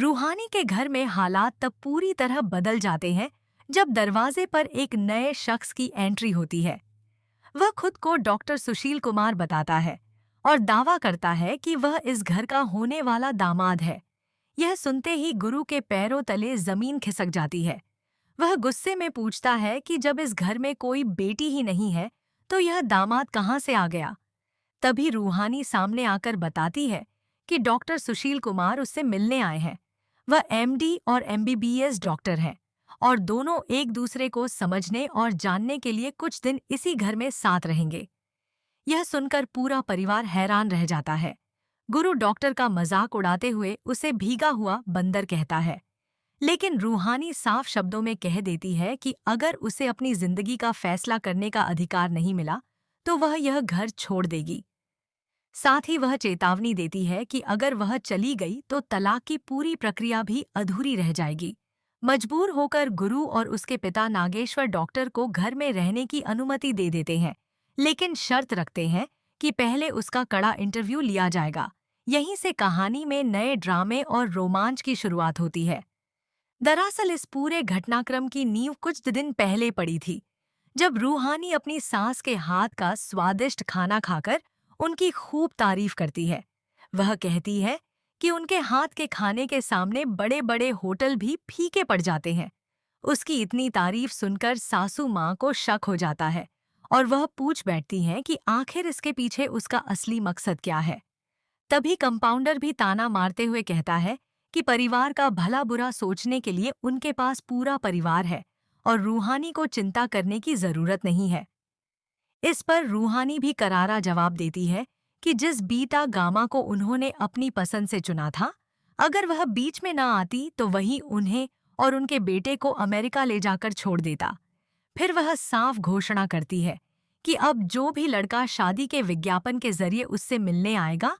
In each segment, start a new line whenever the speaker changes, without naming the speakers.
रूहानी के घर में हालात तब पूरी तरह बदल जाते हैं जब दरवाजे पर एक नए शख्स की एंट्री होती है। वह खुद को डॉक्टर सुशील कुमार बताता है और दावा करता है कि वह इस घर का होने वाला दामाद है। यह सुनते ही गुरु के पैरों तले जमीन खिसक जाती है। वह गुस्से में पूछता है कि जब इस घर में कोई बेटी ही नहीं है तो यह दामाद कहाँ से आ गया। तभी रूहानी सामने आकर बताती है कि डॉक्टर सुशील कुमार उससे मिलने आए हैं। वह एमडी और एमबीबीएस डॉक्टर हैं और दोनों एक दूसरे को समझने और जानने के लिए कुछ दिन इसी घर में साथ रहेंगे। यह सुनकर पूरा परिवार हैरान रह जाता है। गुरु डॉक्टर का मजाक उड़ाते हुए उसे भीगा हुआ बंदर कहता है, लेकिन रूहानी साफ शब्दों में कह देती है कि अगर उसे अपनी जिंदगी का फैसला करने का अधिकार नहीं मिला तो वह यह घर छोड़ देगी। साथ ही वह चेतावनी देती है कि अगर वह चली गई तो तलाक की पूरी प्रक्रिया भी अधूरी रह जाएगी। मजबूर होकर गुरु और उसके पिता नागेश्वर डॉक्टर को घर में रहने की अनुमति दे देते हैं, लेकिन शर्त रखते हैं कि पहले उसका कड़ा इंटरव्यू लिया जाएगा। यहीं से कहानी में नए ड्रामे और रोमांच की शुरुआत होती है। दरअसल इस पूरे घटनाक्रम की नींव कुछ दिन पहले पड़ी थी, जब रूहानी अपनी सास के हाथ का स्वादिष्ट खाना खाकर उनकी खूब तारीफ करती है। वह कहती है कि उनके हाथ के खाने के सामने बड़े बड़े होटल भी फीके पड़ जाते हैं। उसकी इतनी तारीफ सुनकर सासू माँ को शक हो जाता है और वह पूछ बैठती हैं कि आखिर इसके पीछे उसका असली मकसद क्या है। तभी कंपाउंडर भी ताना मारते हुए कहता है कि परिवार का भला बुरा सोचने के लिए उनके पास पूरा परिवार है और रूहानी को चिंता करने की जरूरत नहीं है। इस पर रूहानी भी करारा जवाब देती है कि जिस बीटा गामा को उन्होंने अपनी पसंद से चुना था, अगर वह बीच में न आती तो वही उन्हें और उनके बेटे को अमेरिका ले जाकर छोड़ देता। फिर वह साफ घोषणा करती है कि अब जो भी लड़का शादी के विज्ञापन के जरिए उससे मिलने आएगा,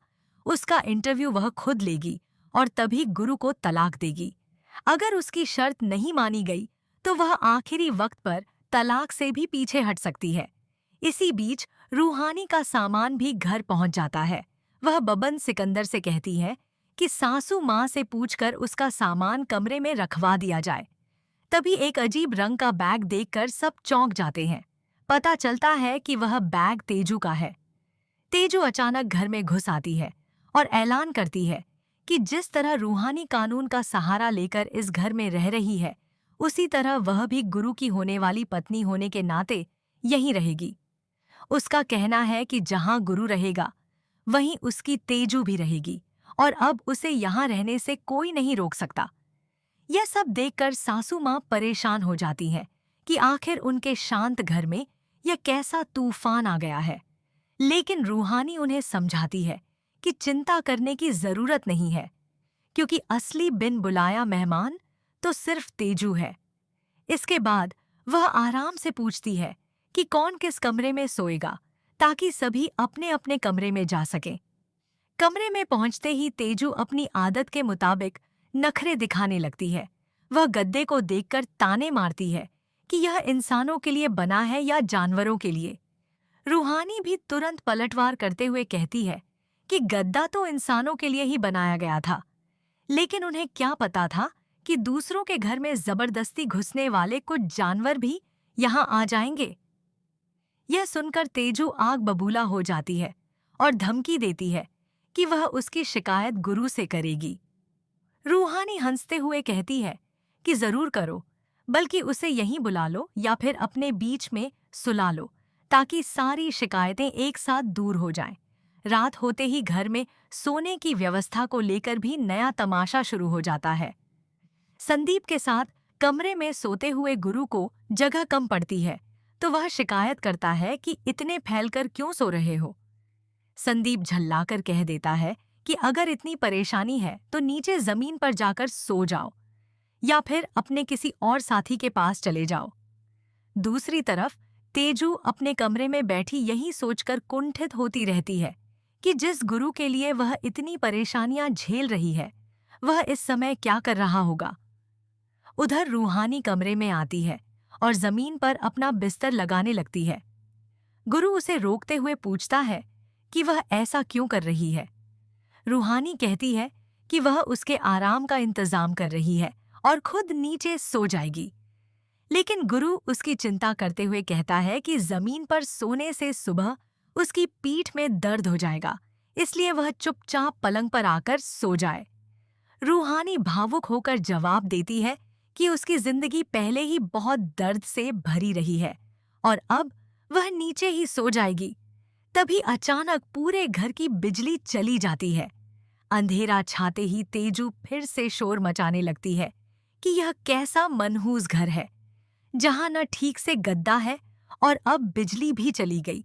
उसका इंटरव्यू वह खुद लेगी और तभी गुरु को तलाक देगी। अगर उसकी शर्त नहीं मानी गई तो वह आखिरी वक्त पर तलाक से भी पीछे हट सकती है। इसी बीच रूहानी का सामान भी घर पहुंच जाता है। वह बबन सिकंदर से कहती है कि सासू माँ से पूछकर उसका सामान कमरे में रखवा दिया जाए। तभी एक अजीब रंग का बैग देखकर सब चौंक जाते हैं। पता चलता है कि वह बैग तेजू का है। तेजू अचानक घर में घुस आती है और ऐलान करती है कि जिस तरह रूहानी कानून का सहारा लेकर इस घर में रह रही है, उसी तरह वह भी गुरु की होने वाली पत्नी होने के नाते यहीं रहेगी। उसका कहना है कि जहां गुरु रहेगा वहीं उसकी तेजू भी रहेगी और अब उसे यहाँ रहने से कोई नहीं रोक सकता। यह सब देखकर सासू माँ परेशान हो जाती हैं कि आखिर उनके शांत घर में यह कैसा तूफान आ गया है। लेकिन रूहानी उन्हें समझाती है कि चिंता करने की जरूरत नहीं है, क्योंकि असली बिन बुलाया मेहमान तो सिर्फ तेजू है। इसके बाद वह आराम से पूछती है कि कौन किस कमरे में सोएगा, ताकि सभी अपने अपने कमरे में जा सकें। कमरे में पहुंचते ही तेजू अपनी आदत के मुताबिक नखरे दिखाने लगती है। वह गद्दे को देखकर ताने मारती है कि यह इंसानों के लिए बना है या जानवरों के लिए। रूहानी भी तुरंत पलटवार करते हुए कहती है कि गद्दा तो इंसानों के लिए ही बनाया गया था, लेकिन उन्हें क्या पता था कि दूसरों के घर में जबरदस्ती घुसने वाले कुछ जानवर भी यहाँ आ जाएंगे। यह सुनकर तेजू आग बबूला हो जाती है और धमकी देती है कि वह उसकी शिकायत गुरु से करेगी। रूहानी हंसते हुए कहती है कि जरूर करो, बल्कि उसे यहीं बुला लो या फिर अपने बीच में सुला लो, ताकि सारी शिकायतें एक साथ दूर हो जाएं। रात होते ही घर में सोने की व्यवस्था को लेकर भी नया तमाशा शुरू हो जाता है। संदीप के साथ कमरे में सोते हुए गुरु को जगह कम पड़ती है, तो वह शिकायत करता है कि इतने फैलकर क्यों सो रहे हो। संदीप झल्लाकर कह देता है कि अगर इतनी परेशानी है तो नीचे जमीन पर जाकर सो जाओ या फिर अपने किसी और साथी के पास चले जाओ। दूसरी तरफ तेजू अपने कमरे में बैठी यही सोचकर कुंठित होती रहती है कि जिस गुरु के लिए वह इतनी परेशानियां झेल रही है, वह इस समय क्या कर रहा होगा। उधर रूहानी कमरे में आती है और जमीन पर अपना बिस्तर लगाने लगती है। गुरु उसे रोकते हुए पूछता है कि वह ऐसा क्यों कर रही है। रूहानी कहती है कि वह उसके आराम का इंतजाम कर रही है और खुद नीचे सो जाएगी। लेकिन गुरु उसकी चिंता करते हुए कहता है कि जमीन पर सोने से सुबह उसकी पीठ में दर्द हो जाएगा, इसलिए वह चुपचाप पलंग पर आकर सो जाए। रूहानी भावुक होकर जवाब देती है कि उसकी जिंदगी पहले ही बहुत दर्द से भरी रही है और अब वह नीचे ही सो जाएगी। तभी अचानक पूरे घर की बिजली चली जाती है। अंधेरा छाते ही तेजू फिर से शोर मचाने लगती है कि यह कैसा मनहूस घर है, जहां न ठीक से गद्दा है और अब बिजली भी चली गई।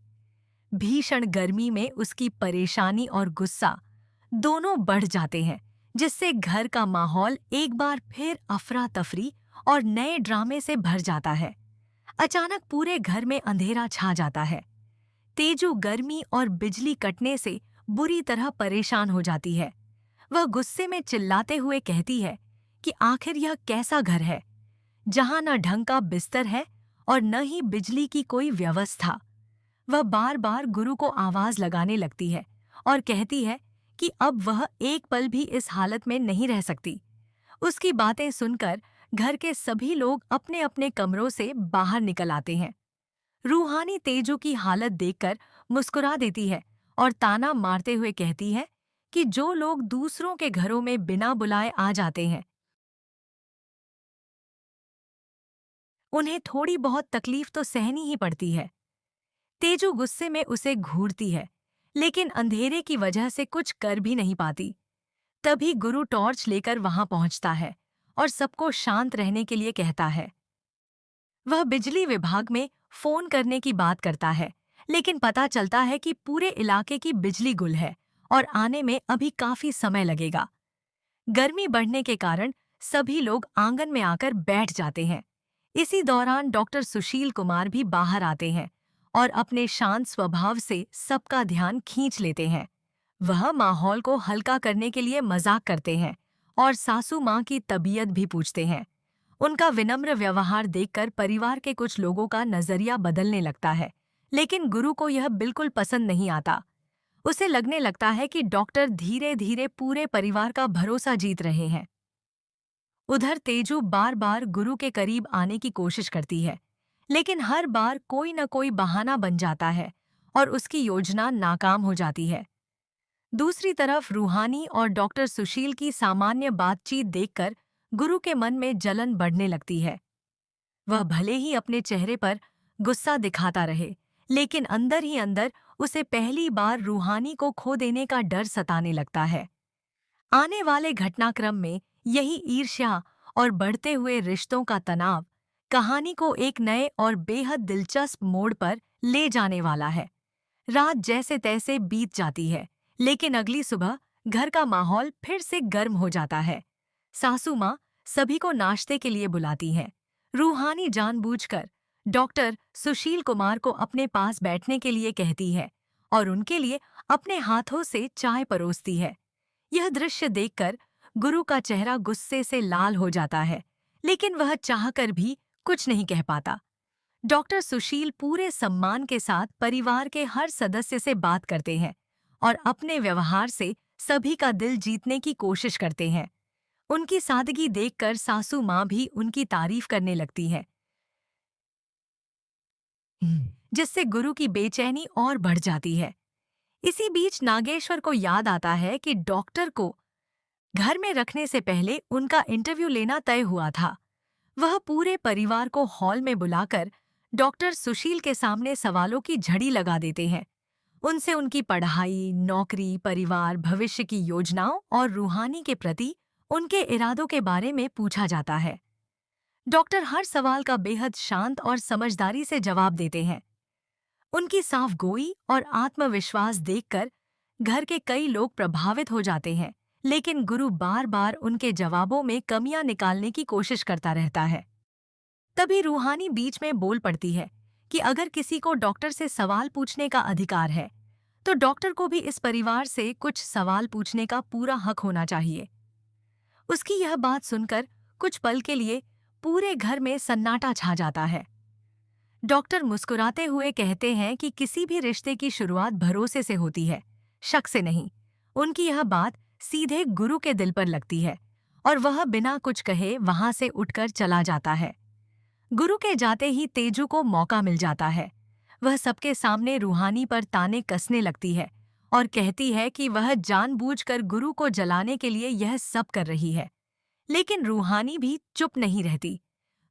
भीषण गर्मी में उसकी परेशानी और गुस्सा दोनों बढ़ जाते हैं, जिससे घर का माहौल एक बार फिर अफरा तफरी और नए ड्रामे से भर जाता है। अचानक पूरे घर में अंधेरा छा जाता है। तेजू गर्मी और बिजली कटने से बुरी तरह परेशान हो जाती है। वह गुस्से में चिल्लाते हुए कहती है कि आखिर यह कैसा घर है, जहां न ढंग का बिस्तर है और न ही बिजली की कोई व्यवस्था। वह बार बार गुरु को आवाज लगाने लगती है और कहती है कि अब वह एक पल भी इस हालत में नहीं रह सकती। उसकी बातें सुनकर घर के सभी लोग अपने अपने कमरों से बाहर निकल आते हैं। रूहानी तेजू की हालत देखकर मुस्कुरा देती है और ताना मारते हुए कहती है कि जो लोग दूसरों के घरों में बिना बुलाए आ जाते हैं, उन्हें थोड़ी बहुत तकलीफ तो सहनी ही पड़ती है। तेजू गुस्से में उसे घूरती है, लेकिन अंधेरे की वजह से कुछ कर भी नहीं पाती। तभी गुरु टॉर्च लेकर वहां पहुंचता है और सबको शांत रहने के लिए कहता है। वह बिजली विभाग में फोन करने की बात करता है, लेकिन पता चलता है कि पूरे इलाके की बिजली गुल है और आने में अभी काफी समय लगेगा। गर्मी बढ़ने के कारण सभी लोग आंगन में आकर बैठ जाते हैं। इसी दौरान डॉक्टर सुशील कुमार भी बाहर आते हैं और अपने शांत स्वभाव से सबका ध्यान खींच लेते हैं। वह माहौल को हल्का करने के लिए मजाक करते हैं और सासू माँ की तबीयत भी पूछते हैं। उनका विनम्र व्यवहार देखकर परिवार के कुछ लोगों का नजरिया बदलने लगता है, लेकिन गुरु को यह बिल्कुल पसंद नहीं आता। उसे लगने लगता है कि डॉक्टर धीरे धीरे पूरे परिवार का भरोसा जीत रहे हैं। उधर तेजू बार बार गुरु के करीब आने की कोशिश करती है, लेकिन हर बार कोई न कोई बहाना बन जाता है और उसकी योजना नाकाम हो जाती है। दूसरी तरफ रूहानी और डॉक्टर सुशील की सामान्य बातचीत देखकर गुरु के मन में जलन बढ़ने लगती है। वह भले ही अपने चेहरे पर गुस्सा दिखाता रहे, लेकिन अंदर ही अंदर उसे पहली बार रूहानी को खो देने का डर सताने लगता है। आने वाले घटनाक्रम में यही ईर्ष्या और बढ़ते हुए रिश्तों का तनाव कहानी को एक नए और बेहद दिलचस्प मोड़ पर ले जाने वाला है। रात जैसे तैसे बीत जाती है, लेकिन अगली सुबह घर का माहौल फिर से गर्म हो जाता है। सासू माँ सभी को नाश्ते के लिए बुलाती हैं। रूहानी जानबूझकर डॉक्टर सुशील कुमार को अपने पास बैठने के लिए कहती है और उनके लिए अपने हाथों से चाय परोसती है। यह दृश्य देखकर गुरु का चेहरा गुस्से से लाल हो जाता है, लेकिन वह चाहकर भी कुछ नहीं कह पाता। डॉक्टर सुशील पूरे सम्मान के साथ परिवार के हर सदस्य से बात करते हैं और अपने व्यवहार से सभी का दिल जीतने की कोशिश करते हैं। उनकी सादगी देखकर सासू माँ भी उनकी तारीफ करने लगती है, जिससे गुरु की बेचैनी और बढ़ जाती है। इसी बीच नागेश्वर को याद आता है कि डॉक्टर को घर में रखने से पहले उनका इंटरव्यू लेना तय हुआ था। वह पूरे परिवार को हॉल में बुलाकर डॉक्टर सुशील के सामने सवालों की झड़ी लगा देते हैं। उनसे उनकी पढ़ाई, नौकरी, परिवार, भविष्य की योजनाओं और रूहानी के प्रति उनके इरादों के बारे में पूछा जाता है। डॉक्टर हर सवाल का बेहद शांत और समझदारी से जवाब देते हैं। उनकी साफगोई और आत्मविश्वास देखकर घर के कई लोग प्रभावित हो जाते हैं, लेकिन गुरु बार बार उनके जवाबों में कमियां निकालने की कोशिश करता रहता है। तभी रूहानी बीच में बोल पड़ती है कि अगर किसी को डॉक्टर से सवाल पूछने का अधिकार है, तो डॉक्टर को भी इस परिवार से कुछ सवाल पूछने का पूरा हक होना चाहिए। उसकी यह बात सुनकर कुछ पल के लिए पूरे घर में सन्नाटा छा जाता है। डॉक्टर मुस्कुराते हुए कहते हैं कि किसी भी रिश्ते की शुरुआत भरोसे से होती है, शक से नहीं। उनकी यह बात सीधे गुरु के दिल पर लगती है और वह बिना कुछ कहे वहां से उठकर चला जाता है। गुरु के जाते ही तेजू को मौका मिल जाता है। वह सबके सामने रूहानी पर ताने कसने लगती है और कहती है कि वह जानबूझकर गुरु को जलाने के लिए यह सब कर रही है। लेकिन रूहानी भी चुप नहीं रहती।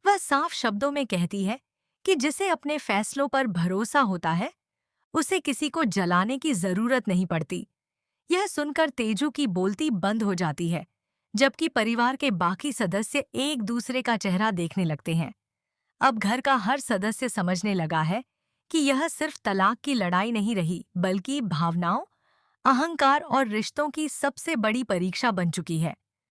वह साफ शब्दों में कहती है कि जिसे अपने फैसलों पर भरोसा होता है उसे किसी को जलाने की जरूरत नहीं पड़ती। यह सुनकर तेजू की बोलती बंद हो जाती है, जबकि परिवार के बाकी सदस्य एक दूसरे का चेहरा देखने लगते हैं। अब घर का हर सदस्य समझने लगा है कि यह सिर्फ तलाक की लड़ाई नहीं रही, बल्कि भावनाओं, अहंकार और रिश्तों की सबसे बड़ी परीक्षा बन चुकी है।